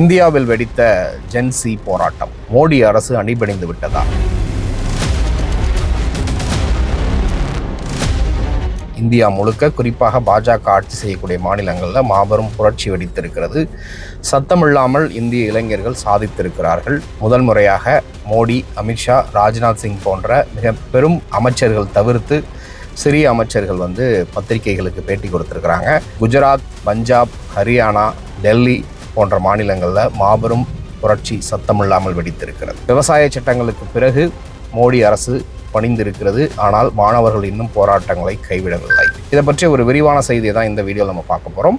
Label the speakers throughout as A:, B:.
A: இந்தியாவில் வெடித்த ஜென்சி போராட்டம். மோடி அரசு அணிபணிந்து விட்டதா? இந்தியா முழுக்க, குறிப்பாக பாஜக ஆட்சி செய்யக்கூடிய மாநிலங்களில் மாபெரும் புரட்சி வெடித்திருக்கிறது. சத்தமில்லாமல் இந்திய இளைஞர்கள் சாதித்திருக்கிறார்கள். முதல் முறையாக மோடி, அமித்ஷா, ராஜ்நாத் சிங் போன்ற மிக பெரும் அமைச்சர்கள் தவிர்த்து சிறிய அமைச்சர்கள் பத்திரிகைகளுக்கு பேட்டி கொடுத்துருக்குறாங்க. குஜராத், பஞ்சாப், ஹரியானா, டெல்லி போன்ற மாநிலங்களில் மாபெரும் புரட்சி சத்தமில்லாமல் வெடித்திருக்கிறது. விவசாய சட்டங்களுக்கு பிறகு மோடி அரசு பணிந்திருக்கிறது. ஆனால் மாணவர்கள் இன்னும் போராட்டங்களை கைவிடவில்லை. இதை பற்றி ஒரு விரிவான செய்தியை தான் இந்த வீடியோவில் நம்ம பார்க்க போகிறோம்.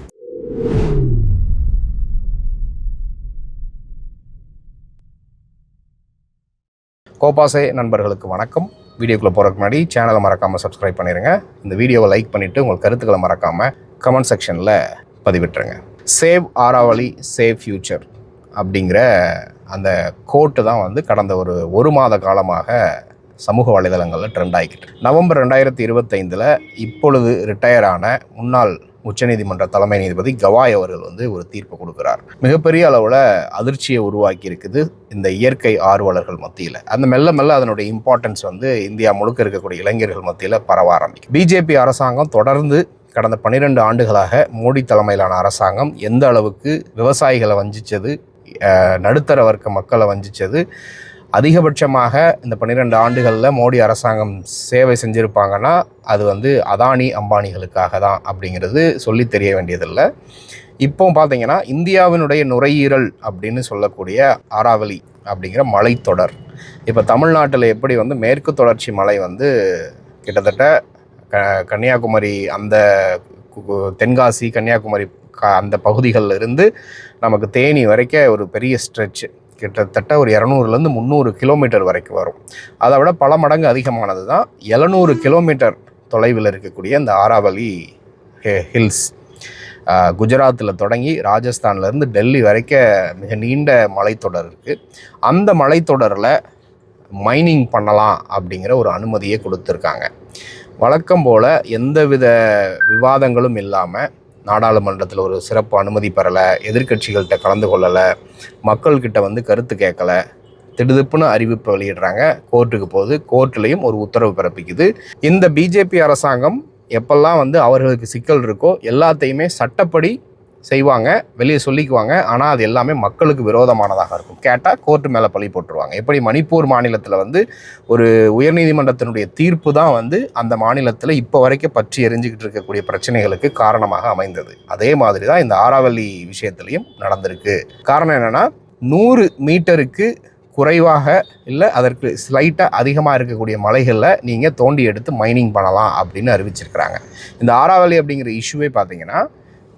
A: கோபாசே நண்பர்களுக்கு வணக்கம். வீடியோக்குள்ளே போகிறதுக்கு முன்னாடி சேனலை மறக்காமல் சப்ஸ்கிரைப் பண்ணிடுங்க. இந்த வீடியோவை லைக் பண்ணிவிட்டு உங்கள் கருத்துக்களை மறக்காமல் கமெண்ட் செக்ஷனில் பதிவிட்டுருங்க. சேவ் ஆராவளி, சேவ் ஃபியூச்சர் அப்படிங்கிற அந்த கோட்டு தான் கடந்த ஒரு மாத காலமாக சமூக வலைதளங்களில் ட்ரெண்ட் ஆகிக்கிட்டு. நவம்பர் 2025 இப்பொழுது ரிட்டையர் ஆன முன்னாள் உச்சநீதிமன்ற தலைமை நீதிபதி கவாய் அவர்கள் ஒரு தீர்ப்பு கொடுக்குறார். மிகப்பெரிய அளவில் அதிர்ச்சியை உருவாக்கி இருக்குது இந்த இயற்கை ஆர்வலர்கள் மத்தியில். அந்த மெல்ல மெல்ல அதனுடைய இம்பார்ட்டன்ஸ் இந்தியா முழுக்க இருக்கக்கூடிய இளைஞர்கள் மத்தியில் பரவ ஆரம்பிக்கும். பிஜேபி அரசாங்கம் தொடர்ந்து கடந்த 12 ஆண்டுகளாக மோடி தலைமையிலான அரசாங்கம் எந்த அளவுக்கு விவசாயிகளை வஞ்சித்தது, நடுத்தர வர்க்க மக்களை வஞ்சித்தது, அதிகபட்சமாக இந்த 12 ஆண்டுகளில் மோடி அரசாங்கம் சேவை செஞ்சுருப்பாங்கன்னா அது அதானி அம்பானிகளுக்காக தான் அப்படிங்கிறது சொல்லி தெரிய வேண்டியதில்லை. இப்போ பார்த்தீங்கன்னா இந்தியாவினுடைய நுரையீரல் அப்படின்னு சொல்லக்கூடிய ஆராவளி அப்படிங்கிற மலைத்தொடர் இப்போ தமிழ்நாட்டில் எப்படி மேற்கு தொடர்ச்சி மலை கிட்டத்தட்ட கன்னியாகுமரி, அந்த தென்காசி, கன்னியாகுமரி அந்த பகுதிகளில் இருந்து நமக்கு தேனி வரைக்கும் ஒரு பெரிய ஸ்ட்ரெச், கிட்டத்தட்ட ஒரு 200லேருந்து 300 கிலோமீட்டர் வரைக்கும் வரும். அதை விட பல மடங்கு அதிகமானது தான் 700 கிலோமீட்டர் தொலைவில் இருக்கக்கூடிய இந்த ஆராவளி ஹில்ஸ். குஜராத்தில் தொடங்கி ராஜஸ்தான்லேருந்து டெல்லி வரைக்கும் மிக நீண்ட மலைத்தொடர் இருக்குது. அந்த மலைத்தொடரில் மைனிங் பண்ணலாம் அப்படிங்கிற ஒரு அனுமதியை கொடுத்துருக்காங்க. வழக்கம் போல் எந்தவித விவாதங்களும் இல்லாமல் நாடாளுமன்றத்தில் ஒரு சிறப்பு அனுமதி பெறலை, எதிர்க்கட்சிகள்கிட்ட கலந்து கொள்ளலை, மக்கள்கிட்ட கருத்து கேட்கலை, திடுதிப்புன்னு அறிவிப்பு வெளியிடுறாங்க. கோர்ட்டுக்கு போகுது, கோர்ட்லேயும் ஒரு உத்தரவு பிறப்பிக்குது. இந்த பிஜேபி அரசாங்கம் எப்பெல்லாம் அவர்களுக்கு சிக்கல் இருக்கோ எல்லாத்தையுமே சட்டப்படி செய்வாங்க, வெளியே சொல்லிக்குவாங்க. ஆனால் அது எல்லாமே மக்களுக்கு விரோதமானதாக இருக்கும். கேட்டால் கோர்ட்டு மேலே பழி போட்டுருவாங்க. எப்படி மணிப்பூர் மாநிலத்தில் ஒரு உயர்நீதிமன்றத்தினுடைய தீர்ப்பு தான் அந்த மாநிலத்தில் இப்போ வரைக்கும் பற்றி எரிஞ்சிக்கிட்டு இருக்கக்கூடிய பிரச்சனைகளுக்கு காரணமாக அமைந்தது. அதே மாதிரி தான் இந்த ஆராவளி விஷயத்துலையும் நடந்திருக்கு. காரணம் என்னென்னா, 100 மீட்டருக்கு குறைவாக இல்லை அதற்கு ஸ்லைட்டாக அதிகமாக இருக்கக்கூடிய மலைகளில் நீங்கள் தோண்டி எடுத்து மைனிங் பண்ணலாம் அப்படின்னு அறிவிச்சிருக்கிறாங்க. இந்த ஆராவளி அப்படிங்கிற இஷ்யூவே பார்த்தீங்கன்னா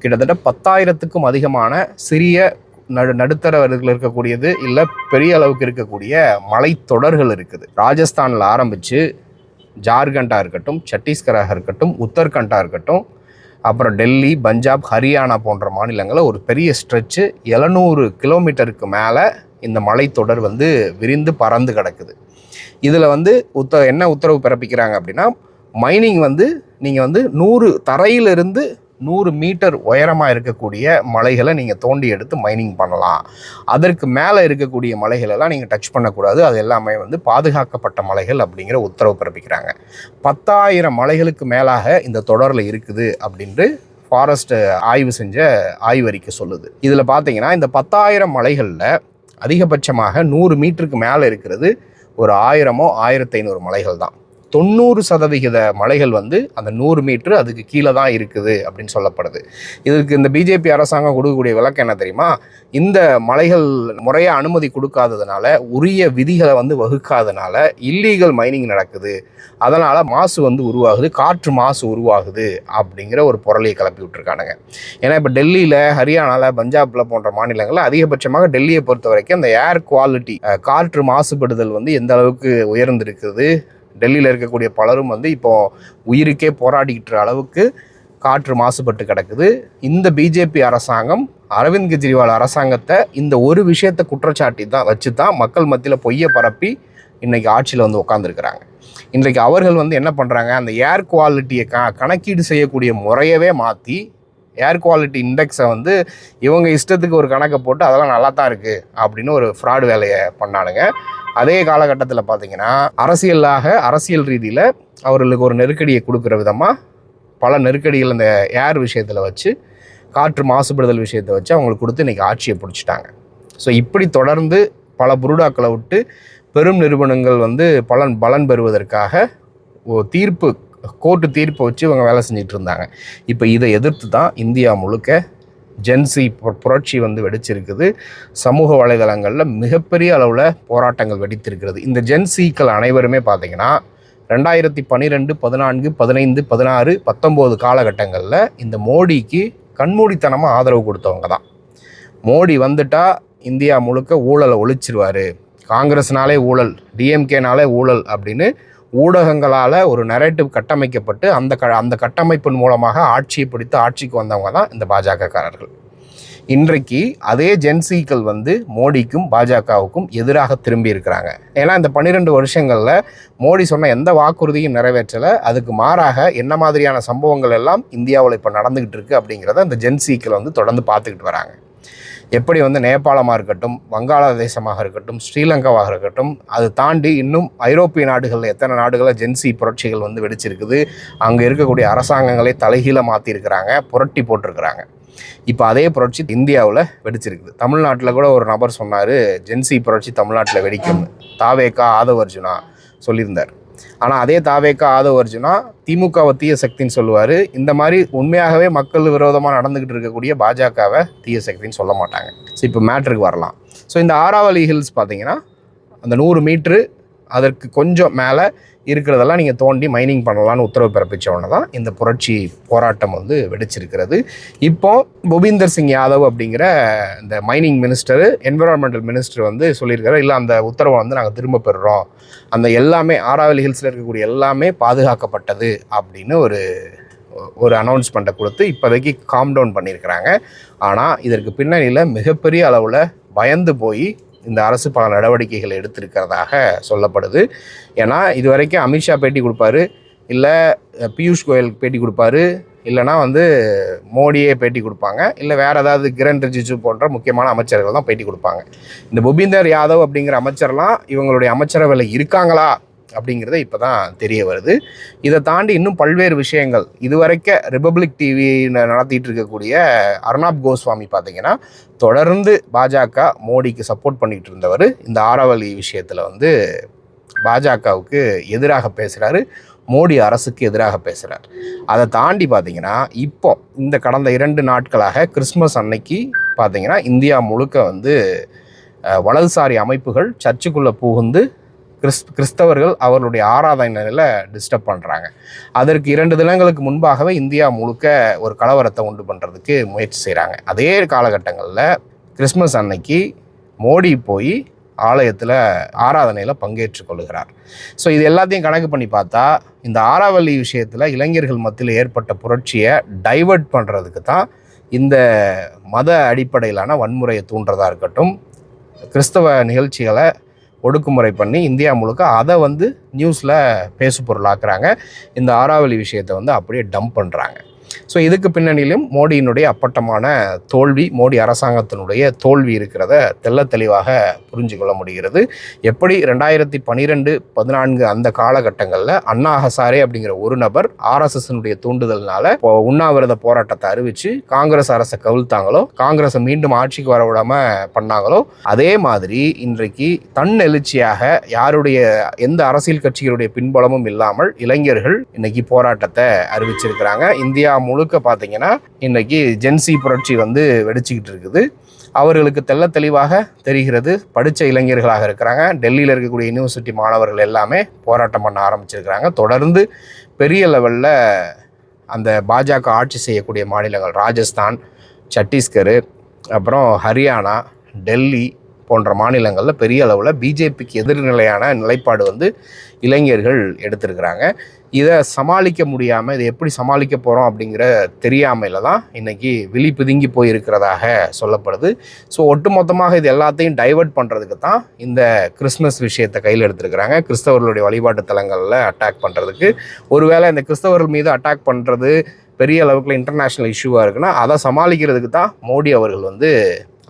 A: கிட்டத்தட்ட 10,000க்கும் அதிகமான சிறிய நடுத்தரவர்கள் இருக்கக்கூடியது, இல்லை பெரிய அளவுக்கு இருக்கக்கூடிய மலைத்தொடர்கள் இருக்குது. ராஜஸ்தானில் ஆரம்பித்து ஜார்க்கண்டாக இருக்கட்டும், சத்தீஸ்கராக இருக்கட்டும், உத்தரகண்டாக இருக்கட்டும், அப்புறம் டெல்லி, பஞ்சாப், ஹரியானா போன்ற மாநிலங்களில் ஒரு பெரிய ஸ்ட்ரெச்சு 700 கிலோமீட்டருக்கு மேலே இந்த மலைத்தொடர் விரிந்து பறந்து கிடக்குது. இதில் என்ன உத்தரவு பிறப்பிக்கிறாங்க அப்படின்னா, மைனிங் நீங்கள் 100 தரையிலிருந்து 100 மீட்டர் உயரமாக இருக்கக்கூடிய மலைகளை நீங்கள் தோண்டி எடுத்து மைனிங் பண்ணலாம். அதற்கு மேலே இருக்கக்கூடிய மலைகளெல்லாம் நீங்கள் டச் பண்ணக்கூடாது. அது எல்லாமே பாதுகாக்கப்பட்ட மலைகள் அப்படிங்கிற உத்தரவு பிறப்பிக்கிறாங்க. 10,000 மலைகளுக்கு மேலாக இந்த தொடரில் இருக்குது அப்படின்ட்டு ஃபாரஸ்ட் ஆய்வு செஞ்ச ஆய்வறிக்கை சொல்லுது. இதில் பார்த்தீங்கன்னா இந்த 10,000 மலைகளில் அதிகபட்சமாக 100 மீட்டருக்கு மேலே இருக்கிறது ஒரு 1000 1500 மலைகள் தான். 90% மலைகள் அந்த 100 மீட்ரு அதுக்கு கீழே தான் இருக்குது அப்படின்னு சொல்லப்படுது. இதுக்கு இந்த பிஜேபி அரசாங்கம் கொடுக்கக்கூடிய விளக்கம் என்ன தெரியுமா? இந்த மலைகள் முறையாக அனுமதி கொடுக்காததுனால, உரிய விதிகளை வகுக்காதனால இல்லீகல் மைனிங் நடக்குது. அதனால் மாசு உருவாகுது, காற்று மாசு உருவாகுது அப்படிங்கிற ஒரு பொருளையை கிளப்பி விட்டுருக்கானுங்க. ஏன்னா இப்போ டெல்லியில், ஹரியானாவில், பஞ்சாபில் போன்ற மாநிலங்களில் அதிகபட்சமாக டெல்லியை பொறுத்த வரைக்கும் அந்த ஏர் குவாலிட்டி, காற்று மாசுபடுதல் எந்த அளவுக்கு உயர்ந்திருக்குது. டெல்லியில் இருக்கக்கூடிய பலரும் இப்போ உயிருக்கே போராடிக்கிட்டு அளவுக்கு காற்று மாசுபட்டு கிடக்குது. இந்த பிஜேபி அரசாங்கம், அரவிந்த் கெஜ்ரிவால் அரசாங்கத்தை இந்த ஒரு விஷயத்தை குற்றச்சாட்டி தான் வச்சு தான் மக்கள் மத்தியில் பொய்யை பரப்பி இன்றைக்கி ஆட்சியில் உட்காந்துருக்கிறாங்க. இன்றைக்கு அவர்கள் என்ன பண்ணுறாங்க, அந்த ஏர் குவாலிட்டியை கணக்கீடு செய்யக்கூடிய முறையவே மாற்றி ஏர் குவாலிட்டி இண்டெக்ஸை வந்து இவங்க இஷ்டத்துக்கு ஒரு கணக்கை போட்டு அதெல்லாம் நல்லா தான் இருக்குது அப்படின்னு ஒரு ஃப்ராடு வேலையை பண்ணானுங்க. அதே காலகட்டத்தில் பார்த்திங்கன்னா அரசியல் ரீதியில் அவர்களுக்கு ஒரு நெருக்கடியை கொடுக்குற விதமாக பல நெருக்கடிகள் அந்த ஏர் விஷயத்தில் வச்சு, காற்று மாசுபடுதல் விஷயத்தை வச்சு அவங்களுக்கு கொடுத்து இன்றைக்கி ஆட்சியை பிடிச்சிட்டாங்க. ஸோ இப்படி தொடர்ந்து பல புருடாக்களை விட்டு பெரும் நிறுவனங்கள் வந்து பலன் பெறுவதற்காக கோர்ட்டு தீர்ப்பை வச்சு இவங்க வேலை செஞ்சிட்டு இருந்தாங்க. இப்போ இதை எதிர்த்து தான் இந்தியா முழுக்க ஜென்சி புரட்சி வந்து வெடிச்சிருக்குது. சமூக வலைதளங்களில் மிகப்பெரிய அளவில் போராட்டங்கள் வெடித்திருக்கிறது. இந்த ஜென்சிக்கள் அனைவருமே பார்த்திங்கன்னா 2012, 14, 15, 16, 19 காலகட்டங்களில் இந்த மோடிக்கு கண்மூடித்தனமாக ஆதரவு கொடுத்தவங்க தான். மோடி வந்துட்டால் இந்தியா முழுக்க ஊழலை ஒழிச்சிருவார், காங்கிரஸ்னாலே ஊழல், டிஎம்கேனாலே ஊழல் அப்படின்னு ஊடகங்களால் ஒரு நரேட்டிவ் கட்டமைக்கப்பட்டு அந்த கட்டமைப்பின் மூலமாக ஆட்சியை பிடித்து ஆட்சிக்கு வந்தவங்க தான் இந்த பாஜகக்காரர்கள். இன்றைக்கு அதே ஜென்சிக்கள் வந்து மோடிக்கும் பாஜகவுக்கும் எதிராக திரும்பி இருக்கிறாங்க. ஏன்னா இந்த 12 வருஷங்களில் மோடி சொன்ன எந்த வாக்குறுதியும் நிறைவேற்றலை. அதுக்கு மாறாக என்ன மாதிரியான சம்பவங்கள் எல்லாம் இந்தியாவில் இப்போ நடந்துக்கிட்டு இருக்குது அப்படிங்கிறத இந்த ஜென்சிக்கள் வந்து தொடர்ந்து பார்த்துக்கிட்டு வராங்க. எப்படி வந்து நேபாளமாக இருக்கட்டும், வங்காளதேசமாக இருக்கட்டும், ஸ்ரீலங்காவாக இருக்கட்டும், அது தாண்டி இன்னும் ஐரோப்பிய நாடுகளில் எத்தனை நாடுகளில் ஜென்சி புரட்சிகள் வந்து வெடிச்சிருக்குது. அங்கே இருக்கக்கூடிய அரசாங்கங்களே தலைகீழ மாற்றிருக்கிறாங்க, புரட்டி போட்டிருக்கிறாங்க. இப்போ அதே புரட்சி இந்தியாவில் வெடிச்சிருக்குது. தமிழ்நாட்டில் கூட ஒரு நபர் சொன்னார், ஜென்சி புரட்சி தமிழ்நாட்டில் வெடிக்கும்னு. தாவேகா ஆதவ் அர்ஜுனா சொல்லியிருந்தார். ஆனால் அதே தாவேகா ஆதவ் அர்ஜுனா திமுகவை தீய சக்தின்னு சொல்லுவார். இந்த மாதிரி உண்மையாகவே மக்கள் விரோதமாக நடந்துக்கிட்டு இருக்கக்கூடிய பாஜகவை தீய சக்தின்னு சொல்ல மாட்டாங்க. ஸோ இப்போ மேட்ருக்கு வரலாம். ஸோ இந்த ஆராவளி ஹில்ஸ் பார்த்தீங்கன்னா அந்த 100 மீட்ரு அதற்கு கொஞ்சம் மேலே இருக்கிறதெல்லாம் நீங்கள் தோண்டி மைனிங் பண்ணலான்னு உத்தரவு பிறப்பித்தவொன்னே தான் இந்த புரட்சி போராட்டம் வந்து வெடிச்சிருக்கிறது. இப்போ பூபீந்தர் சிங் யாதவ் அப்படிங்கிற இந்த மைனிங் மினிஸ்டர், என்விரான்மெண்டல் மினிஸ்டர் வந்து சொல்லியிருக்காரு, இல்லை அந்த உத்தரவை வந்து நாங்கள் திரும்ப பெறுறோம், அந்த எல்லாமே ஆராவளி ஹில்ஸில் இருக்கக்கூடிய எல்லாமே பாதுகாக்கப்பட்டது அப்படின்னு ஒரு அனௌன்ஸ்மெண்ட்டை கொடுத்து இப்போதைக்கு காம் டவுன் பண்ணியிருக்கிறாங்க. ஆனால் இதற்கு பின்னணியில் மிகப்பெரிய அளவில் பயந்து போய் இந்த அரசு பல நடவடிக்கைகள் எடுத்திருக்கிறதாக சொல்லப்படுது. ஏன்னா இது வரைக்கும் அமித்ஷா பேட்டி கொடுப்பாரு, இல்லை பியூஷ் கோயல் பேட்டி கொடுப்பாரு, இல்லைனா வந்து மோடியே பேட்டி கொடுப்பாங்க, இல்லை வேறு ஏதாவது கிரண் ரிஜிஜு போன்ற முக்கியமான அமைச்சர்கள் தான் பேட்டி கொடுப்பாங்க. இந்த பூபீந்தர் யாதவ் அப்படிங்கிற அமைச்சர்லாம் இவங்களுடைய அமைச்சரவையில் இருக்காங்களா அப்படிங்கிறத இப்போ தான் தெரிய வருது. இதை தாண்டி இன்னும் பல்வேறு விஷயங்கள் இதுவரைக்கும் ரிபப்ளிக் டிவி நடத்திட்டு இருக்கக்கூடிய அர்னாப் கோஸ்வாமி பார்த்திங்கன்னா தொடர்ந்து பாஜக மோடிக்கு சப்போர்ட் பண்ணிகிட்டு இருந்தவர். இந்த ஆராவளி விஷயத்தில் வந்து பாஜகவுக்கு எதிராக பேசுகிறாரு, மோடி அரசுக்கு எதிராக பேசுகிறார். அதை தாண்டி பார்த்திங்கன்னா இப்போ இந்த கடந்த 2 நாட்களாக கிறிஸ்மஸ் அன்னைக்கு பார்த்திங்கன்னா இந்தியா முழுக்க வந்து வலதுசாரி அமைப்புகள் சர்ச்சுக்குள்ளே புகுந்து கிறிஸ்தவர்கள் அவர்களுடைய ஆராதனையில் டிஸ்டர்ப் பண்ணுறாங்க. அதற்கு 2 தினங்களுக்கு முன்பாகவே இந்தியா முழுக்க ஒரு கலவரத்தை உண்டு பண்ணுறதுக்கு முயற்சி செய்கிறாங்க. அதே காலகட்டங்களில் கிறிஸ்மஸ் அன்னைக்கு மோடி போய் ஆலயத்தில் ஆராதனையில் பங்கேற்று கொள்கிறார். ஸோ இது எல்லாத்தையும் கணக்கு பண்ணி பார்த்தா இந்த ஆராவளி விஷயத்தில் இளைஞர்கள் மத்தியில் ஏற்பட்ட புரட்சியை டைவர்ட் பண்ணுறதுக்கு தான் இந்த மத அடிப்படையிலான வன்முறையை தூண்டுறதா இருக்கட்டும், கிறிஸ்தவ நிகழ்ச்சிகளை ஒடுக்குமுறை பண்ணி இந்தியா முழுக்க அதை வந்து நியூஸில் பேசு பொருளாக்குறாங்க. இந்த ஆராவளி விஷயத்தை வந்து அப்படியே டம்ப் பண்ணுறாங்க. ஸோ இதுக்கு பின்னணியிலும் மோடியினுடைய அப்பட்டமான தோல்வி, மோடி அரசாங்கத்தினுடைய தோல்வி இருக்கிறத தெளிவாக புரிஞ்சு கொள்ள முடிகிறது. எப்படி 2012, 14 அந்த காலகட்டங்களில் அண்ணா ஹசாரே அப்படிங்கிற ஒரு நபர் ஆர்எஸ்எஸ்னுடைய தூண்டுதல்னால உண்ணாவிரத போராட்டத்தை அறிவித்து காங்கிரஸ் அரசை கவிழ்த்தாங்களோ, காங்கிரஸை மீண்டும் ஆட்சிக்கு வர விடாமல் பண்ணாங்களோ, அதே மாதிரி இன்றைக்கு தன்னெழுச்சியாக யாருடைய எந்த அரசியல் கட்சிகளுடைய பின்பலமும் இல்லாமல் இளைஞர்கள் இன்னைக்கு போராட்டத்தை அறிவிச்சிருக்கிறாங்க. இந்தியா முழுக்க பார்த்தீங்கன்னா இன்னைக்கு ஜென்சி புரட்சி வந்து வெடிச்சுக்கிட்டு இருக்குது. அவர்களுக்கு தெளிவாக தெரிகிறது, படித்த இளைஞர்களாக இருக்கிறாங்க, டெல்லியில் இருக்கக்கூடிய யூனிவர்சிட்டி மாணவர்கள் எல்லாமே போராட்டம் பண்ண ஆரம்பிச்சிருக்கிறாங்க. தொடர்ந்து பெரிய லெவலில் அந்த பாஜக ஆட்சி செய்யக்கூடிய மாநிலங்கள் ராஜஸ்தான், சத்தீஸ்கர், அப்புறம் ஹரியானா, டெல்லி போன்ற மாநிலங்களில் பெரிய அளவில் பிஜேபிக்கு எதிர்நிலையான நிலைப்பாடு வந்து இளைஞர்கள் எடுத்திருக்கிறாங்க. இதை சமாளிக்க முடியாமல், இதை எப்படி சமாளிக்க போகிறோம் அப்படிங்கிற தெரியாமையில் தான் இன்றைக்கி விழி பிதுங்கி போயிருக்கிறதாக சொல்லப்படுது. ஸோ ஒட்டுமொத்தமாக இது எல்லாத்தையும் டைவர்ட் பண்ணுறதுக்கு தான் இந்த கிறிஸ்மஸ் விஷயத்தை கையில் எடுத்துருக்கிறாங்க. கிறிஸ்தவர்களுடைய வழிபாட்டு தலங்களில் அட்டாக் பண்ணுறதுக்கு. ஒருவேளை இந்த கிறிஸ்தவர்கள் மீது அட்டாக் பண்ணுறது பெரிய அளவுக்கு இன்டர்நேஷ்னல் இஷ்யூவாக இருக்குன்னா அதை சமாளிக்கிறதுக்கு தான் மோடி அவர்கள் வந்து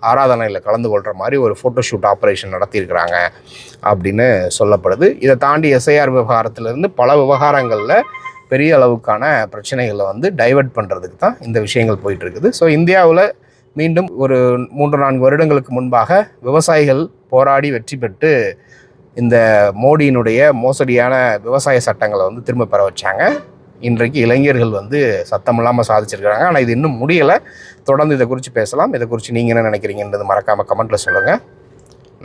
A: ஆராதனையில் கலந்து கொள்கிற மாதிரி ஒரு ஃபோட்டோஷூட் ஆப்ரேஷன் நடத்தியிருக்கிறாங்க அப்படின்னு சொல்லப்படுது. இதை தாண்டி எஸ்ஐஆர் விவகாரத்திலிருந்து பல விவகாரங்களில் பெரிய அளவுக்கான பிரச்சனைகளை வந்து டைவர்ட் பண்ணுறதுக்கு தான் இந்த விஷயங்கள் போயிட்டுருக்குது. ஸோ இந்தியாவில் மீண்டும் ஒரு 3-4 வருடங்களுக்கு முன்பாக விவசாயிகள் போராடி வெற்றி பெற்று இந்த மோடியினுடைய மோசடியான விவசாய சட்டங்களை வந்து திரும்ப பெற வச்சாங்க. இன்றைக்கு இளைஞர்கள் வந்து சத்தம் இல்லாமல் சாதிச்சிருக்கிறாங்க. ஆனால் இது இன்னும் முடியலை. தொடர்ந்து இதை குறித்து பேசலாம். இதை குறித்து நீங்கள் என்ன நினைக்கிறீங்கன்றது மறக்காமல் கமெண்ட்டில் சொல்லுங்கள்.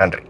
A: நன்றி.